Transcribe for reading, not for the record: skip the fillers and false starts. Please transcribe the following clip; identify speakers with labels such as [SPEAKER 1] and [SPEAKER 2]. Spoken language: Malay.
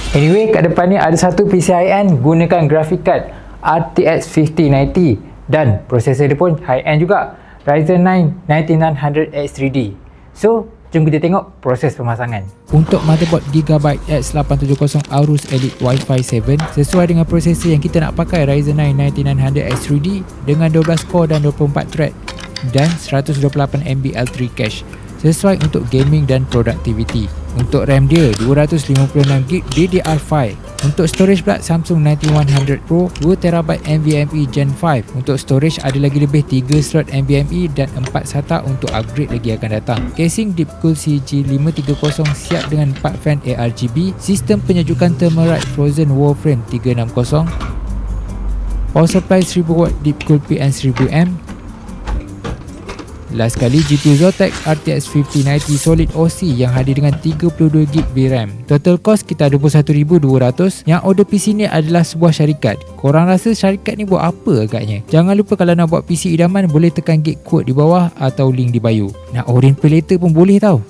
[SPEAKER 1] Anyway, kat depan ni ada satu PC high-end gunakan graphic card RTX 5090 dan prosesor dia pun high-end juga, Ryzen 9 9900X3D. So, jom kita tengok proses pemasangan. Untuk motherboard Gigabyte X870 Aorus Elite Wi-Fi 7 sesuai dengan prosesor yang kita nak pakai, Ryzen 9 9900X3D dengan 12 core dan 24 thread dan 128MB L3 cache sesuai untuk gaming dan productivity. Untuk RAM dia 256GB DDR5. Untuk storage pula Samsung 9100 Pro 2TB NVMe Gen 5. Untuk storage ada lagi lebih 3 slot NVMe dan 4 SATA untuk upgrade lagi akan datang. Casing Deepcool CG530 siap dengan 4 fan ARGB. Sistem penyejukan Thermalright Frozen Warframe 360. Power supply 1000W Deepcool PN 1000mAh. Last sekali, GPU Zotac RTX 5090 Solid OC yang hadir dengan 32GB VRAM. Total cost kita 21,200. Yang order PC ni adalah sebuah syarikat. Korang rasa syarikat ni buat apa agaknya? Jangan lupa kalau nak buat PC idaman boleh tekan gate code di bawah atau link di bio. Nak order pay later pun boleh tau.